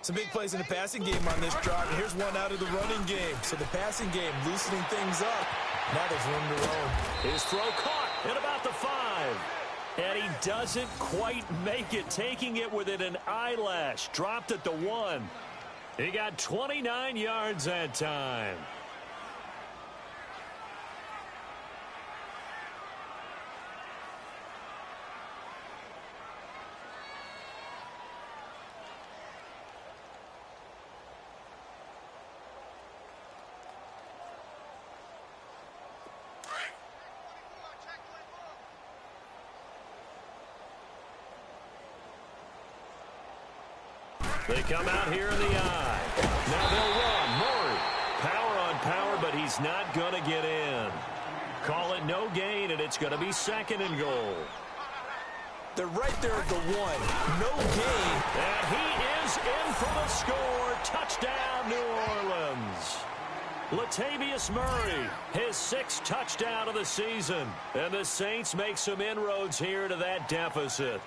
B: Some big plays in the passing game on this drive, and here's one out of the running game. So the passing game loosening things up. Now there's room to roam.
A: His throw caught at about the 5. And he doesn't quite make it, taking it within an eyelash. Dropped at the 1. He got 29 yards that time. They come out here in the eye. Now they'll run. Murray. Power on power, but he's not going to get in. Call it no gain, and it's going to be 2nd and goal.
B: They're right there at the 1. No gain.
A: And he is in for the score. Touchdown, New Orleans. Latavius Murray, his 6th touchdown of the season. And the Saints make some inroads here to that deficit.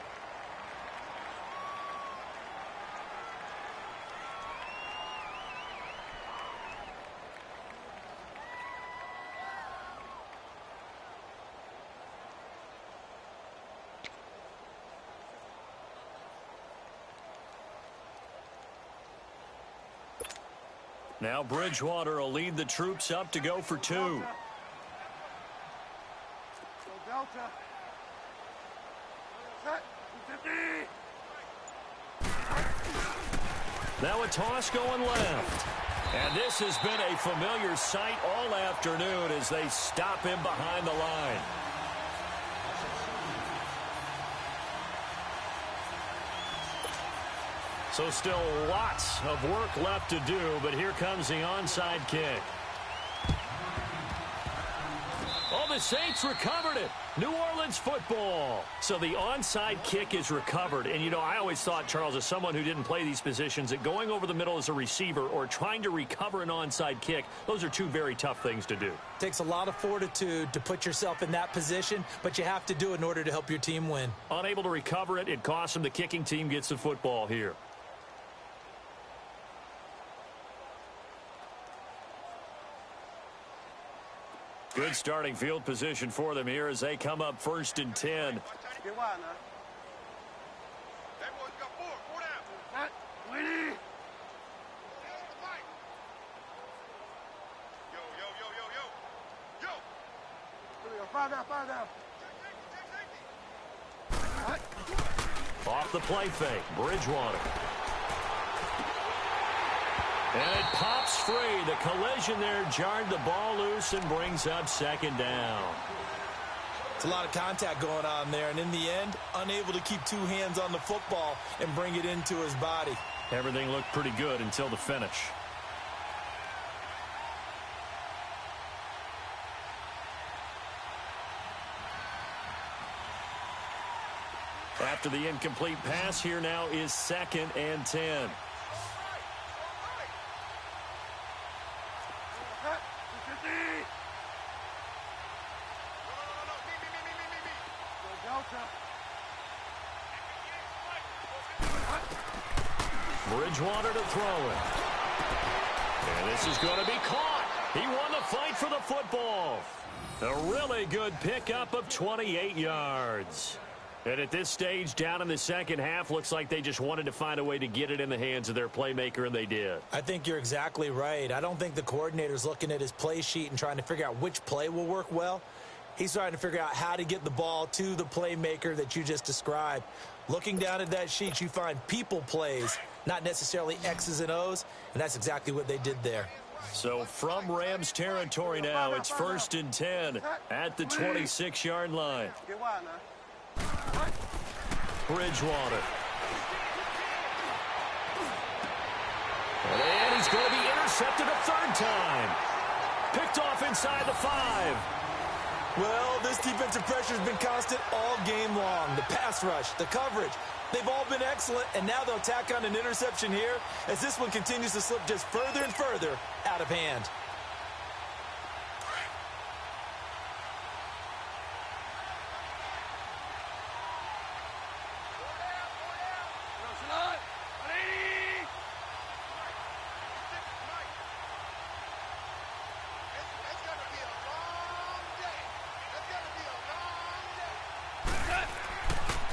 A: Now Bridgewater will lead the troops up to go for 2.
C: Go Delta. Set. 50.
A: Now a toss going left. And this has been a familiar sight all afternoon as they stop him behind the line. So still lots of work left to do, but here comes the onside kick. Oh, the Saints recovered it. New Orleans football. So the onside kick is recovered. And, you know, I always thought, Charles, as someone who didn't play these positions, that going over the middle as a receiver or trying to recover an onside kick, those are 2 very tough things to do.
B: Takes a lot of fortitude to put yourself in that position, but you have to do it in order to help your team win.
A: Unable to recover it, it costs them. The kicking team gets the football here. Good starting field position for them here as they come up 1st and 10.
C: Get wide now. That boy's got 4. 4 down. Set. 20. Yo, yo, yo, yo, yo. Yo. 5 down, 5 down.
A: Off the play fake, Bridgewater. And it pops free. The collision there jarred the ball loose and brings up 2nd down.
B: It's a lot of contact going on there, and in the end, unable to keep 2 hands on the football and bring it into his body.
A: Everything looked pretty good until the finish. After the incomplete pass, here now is 2nd and 10. Bridgewater to throw it. And this is going to be caught. He won the fight for the football. A really good pickup of 28 yards. And at this stage, down in the second half, looks like they just wanted to find a way to get it in the hands of their playmaker, and they did.
B: I think you're exactly right. I don't think the coordinator's looking at his play sheet and trying to figure out which play will work well. He's trying to figure out how to get the ball to the playmaker that you just described. Looking down at that sheet, you find people plays, not necessarily X's and O's, and that's exactly what they did there.
A: So from Rams territory now, it's 1st and 10 at the 26-yard line.
C: Get wide now.
A: Bridgewater. And he's going to be intercepted a 3rd time. Picked off inside the 5.
B: Well, this defensive pressure has been constant all game long. The pass rush, the coverage, they've all been excellent, and now they'll tack on an interception here as this one continues to slip just further and further out of hand.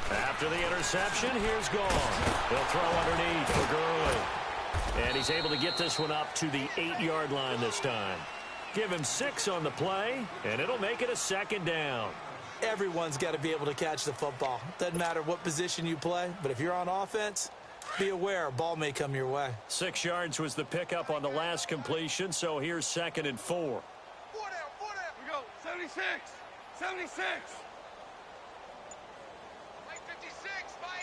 A: After the interception, here's Gone. He'll throw underneath for Gurley. And he's able to get this one up to the 8-yard line this time. Give him 6 on the play, and it'll make it a 2nd down.
B: Everyone's got to be able to catch the football. Doesn't matter what position you play, but if you're on offense, be aware a ball may come your way.
A: 6 yards was the pickup on the last completion, so here's 2nd and 4.
C: 4 down, 4 down. We go. 76. 76.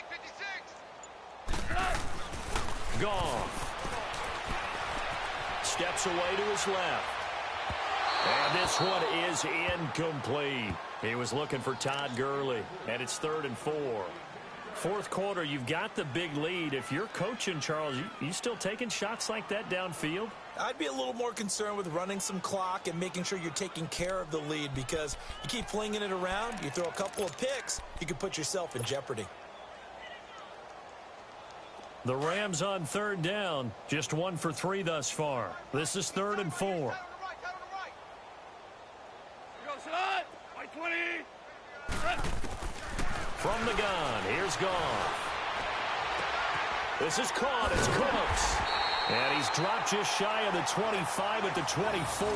C: 56.
A: Gone. Steps away to his left. And this one is incomplete. He was looking for Todd Gurley, and it's 3rd and 4. Fourth quarter, you've got the big lead. If you're coaching, Charles, you still taking shots like that downfield?
B: I'd be a little more concerned with running some clock and making sure you're taking care of the lead, because you keep flinging it around, you throw a couple of picks, you could put yourself in jeopardy.
A: The Rams on third down, just 1 for 3 thus far. This is 3rd and 4. From the gun, here's Goff. This is caught, it's Cooks. And he's dropped just shy of the 25 at the 24.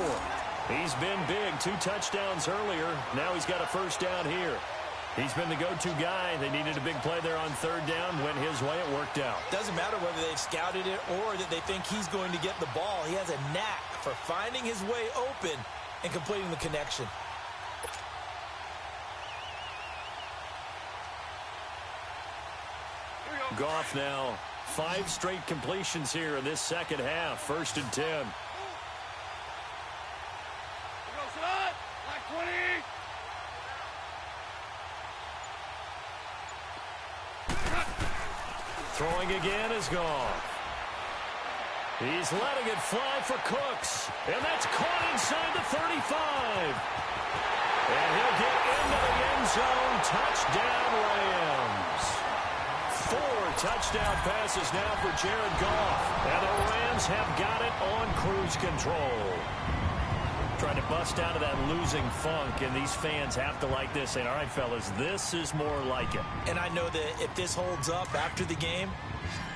A: He's been big, 2 touchdowns earlier. Now he's got a first down here. He's been the go-to guy. They needed a big play there on third down. Went his way, it worked out.
B: Doesn't matter whether they've scouted it or that they think he's going to get the ball. He has a knack for finding his way open and completing the connection.
A: Goff now 5 straight completions here in this second half. 1st and 10. Throwing again is Goff. He's letting it fly for Cooks. And that's caught inside the 35. And he'll get into the end zone. Touchdown, Rams. 4 touchdown passes now for Jared Goff. And the Rams have got it on cruise control. Trying to bust out of that losing funk, and these fans have to like this. Saying, all right, fellas, this is more like it.
B: And I know that if this holds up after the game,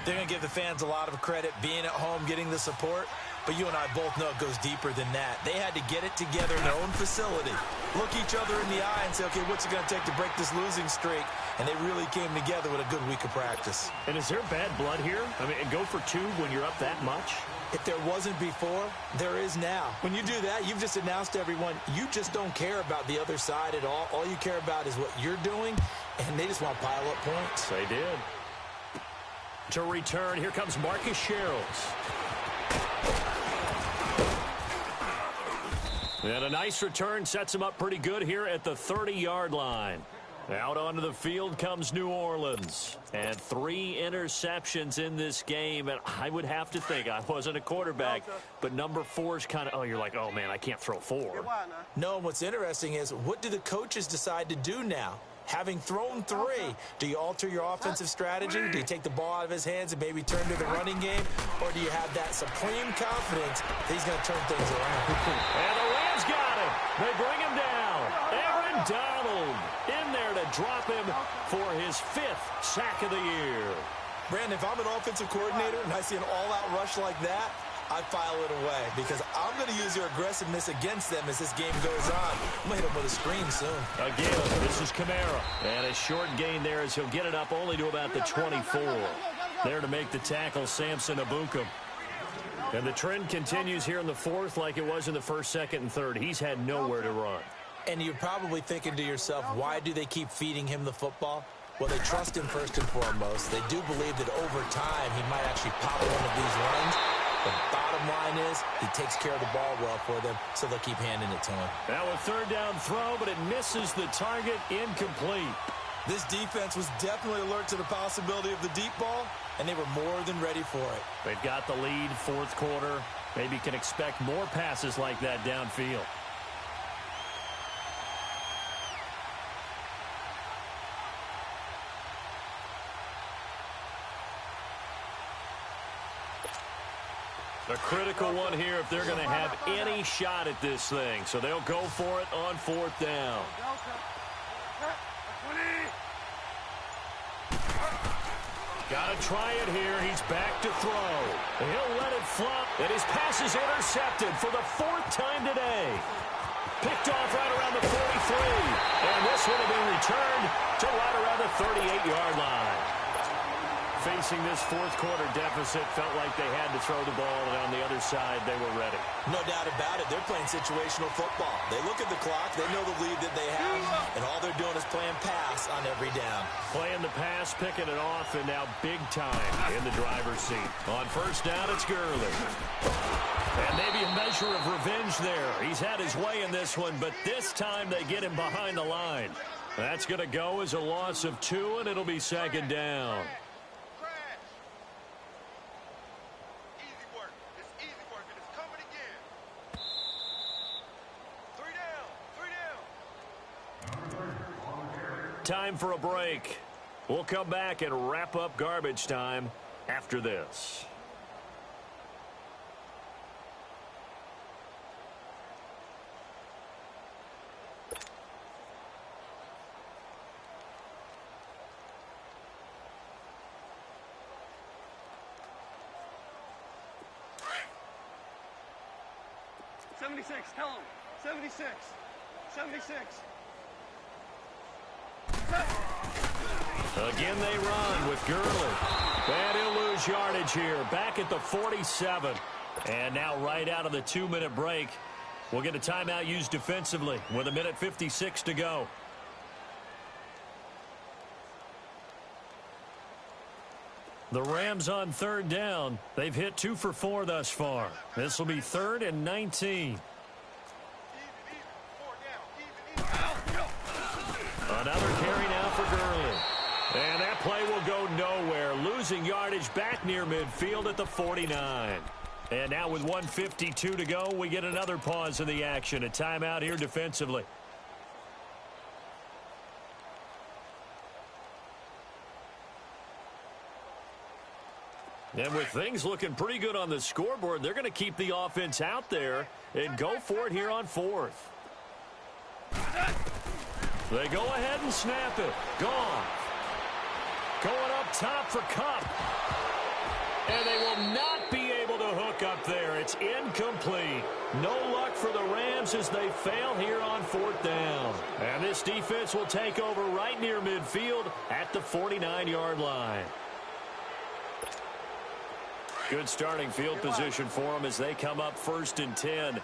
B: they're going to give the fans a lot of credit being at home, getting the support. But you and I both know it goes deeper than that. They had to get it together in their own facility, look each other in the eye and say, okay, what's it going to take to break this losing streak? And they really came together with a good week of practice.
A: And is there bad blood here? I mean, go for 2 when you're up that much?
B: If there wasn't before, there is now. When you do that, you've just announced to everyone, you just don't care about the other side at all. All you care about is what you're doing, and they just want to pile up points.
A: They did. To return, here comes Marcus Sherrills. And a nice return sets him up pretty good here at the 30-yard line. Out onto the field comes New Orleans. And 3 interceptions in this game. And I would have to think, I wasn't a quarterback, but number 4 is kind of, oh, you're like, oh, man, I can't throw 4.
B: No, what's interesting is, what do the coaches decide to do now? Having thrown 3, do you alter your offensive strategy? Do you take the ball out of his hands and maybe turn to the running game? Or do you have that supreme confidence that he's going to turn things around?
A: And the Rams got him. They bring him down. Aaron Donald in there to drop him for his 5th sack of the year.
B: Brandon, if I'm an offensive coordinator and I see an all-out rush like that, I file it away, because I'm going to use your aggressiveness against them as this game goes on. I'm going to hit them with a screen soon.
A: Again, this is Kamara. And a short gain there as he'll get it up only to about the 24. There to make the tackle, Samson Ebukam. And the trend continues here in the 4th like it was in the 1st, 2nd, and 3rd. He's had nowhere to run.
B: And you're probably thinking to yourself, why do they keep feeding him the football? Well, they trust him first and foremost. They do believe that over time he might actually pop one of these runs. The bottom line is he takes care of the ball well for them, so they'll keep handing it to him.
A: Now a 3rd down throw, but it misses the target, incomplete.
B: This defense was definitely alert to the possibility of the deep ball, and they were more than ready for it.
A: They've got the lead, 4th quarter. Maybe can expect more passes like that downfield. A critical one here if they're going to have any shot at this thing. So they'll go for it on 4th down. Got to try it here. He's back to throw. He'll let it flop. And his pass is intercepted for the 4th time today. Picked off right around the 43. And this one will be returned to right around the 38-yard line. Facing this 4th quarter deficit, felt like they had to throw the ball, and on the other side, they were ready.
B: No doubt about it. They're playing situational football. They look at the clock, they know the lead that they have, and all they're doing is playing pass on every down.
A: Playing the pass, picking it off, and now big time in the driver's seat. On 1st down, it's Gurley. And maybe a measure of revenge there. He's had his way in this one, but this time they get him behind the line. That's going to go as a loss of 2, and it'll be second down.
C: Easy work. It's easy work, and it's coming again. 3 down.
A: Time for a break. We'll come back and wrap up garbage time after this.
C: Tell him. 76. 76.
A: Again they run with Gurley. And he'll lose yardage here. Back at the 47. And now right out of the 2-minute break, we'll get a timeout used defensively with 1:56 to go. The Rams on 3rd down. They've hit 2 for 4 thus far. This will be 3rd and 19. Another carry now for Gurley. And that play will go nowhere. Losing yardage back near midfield at the 49. And now with 1:52 to go, we get another pause in the action. A timeout here defensively. And with things looking pretty good on the scoreboard, they're going to keep the offense out there and go for it here on 4th. They go ahead and snap it. Gone. Going up top for Kupp. And they will not be able to hook up there. It's incomplete. No luck for the Rams as they fail here on 4th down. And this defense will take over right near midfield at the 49-yard line. Good starting field position for them as they come up 1st and 10.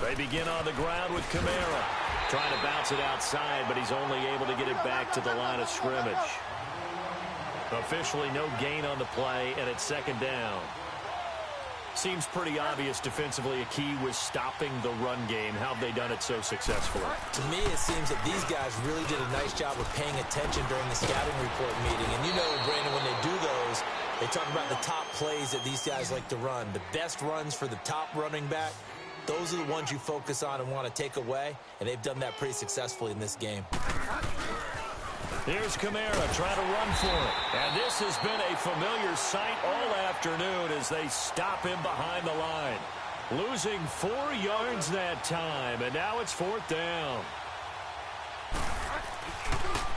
A: They begin on the ground with Kamara. Trying to bounce it outside, but he's only able to get it back to the line of scrimmage. Officially no gain on the play, and it's 2nd down. Seems pretty obvious defensively a key was stopping the run game. How have they done it so successfully?
B: To me, it seems that these guys really did a nice job of paying attention during the scouting report meeting. And you know, Brandon, when they do those, they talk about the top plays that these guys like to run. The best runs for the top running back. Those are the ones you focus on and want to take away, and they've done that pretty successfully in this game.
A: Here's Kamara trying to run for it. And this has been a familiar sight all afternoon as they stop him behind the line. Losing 4 yards that time, and now it's 4th down.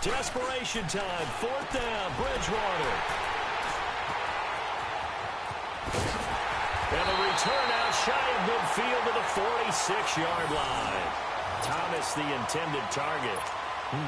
A: Desperation time, 4th down, Bridgewater. And a return out shy of midfield to the 46-yard line. Thomas, the intended target.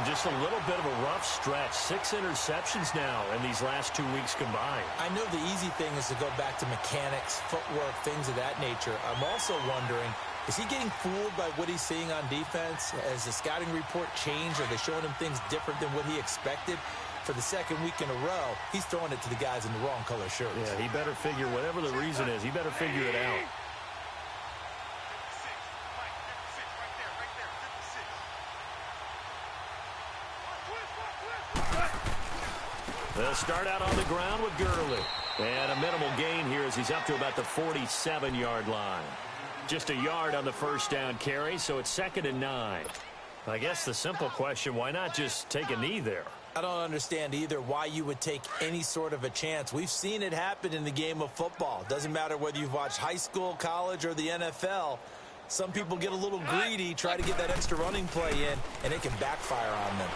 A: Just a little bit of a rough stretch. 6 interceptions now in these last 2 weeks combined.
B: I know the easy thing is to go back to mechanics, footwork, things of that nature. I'm also wondering, is he getting fooled by what he's seeing on defense? Has the scouting report changed? Are they showing him things different than what he expected? For the 2nd week in a row, he's throwing it to the guys in the wrong color shirts.
A: Yeah, he better figure, whatever the reason is, he better figure it out. They'll start out on the ground with Gurley. And a minimal gain here as he's up to about the 47-yard line. Just a yard on the 1st down carry, so it's 2nd and 9. I guess the simple question, why not just take a knee there?
B: I don't understand either why you would take any sort of a chance. We've seen it happen in the game of football. Doesn't matter whether you've watched high school, college, or the NFL. Some people get a little greedy, try to get that extra running play in, and it can backfire on them.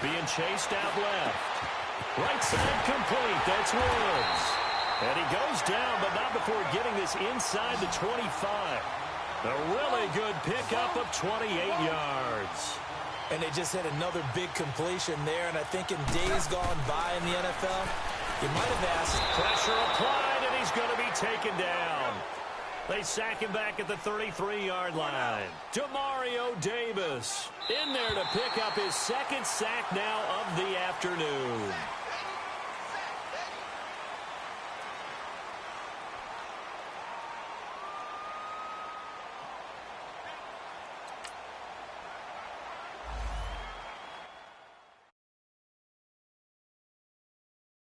A: Being chased out left. Right side complete. That's Woods. And he goes down, but not before getting this inside the 25. A really good pickup of 28 yards.
B: And they just had another big completion there. And I think in days gone by in the NFL, you might have asked.
A: Pressure applied, and he's going to be taken down. They sack him back at the 33-yard line. Demario Davis in there to pick up his 2nd sack now of the afternoon.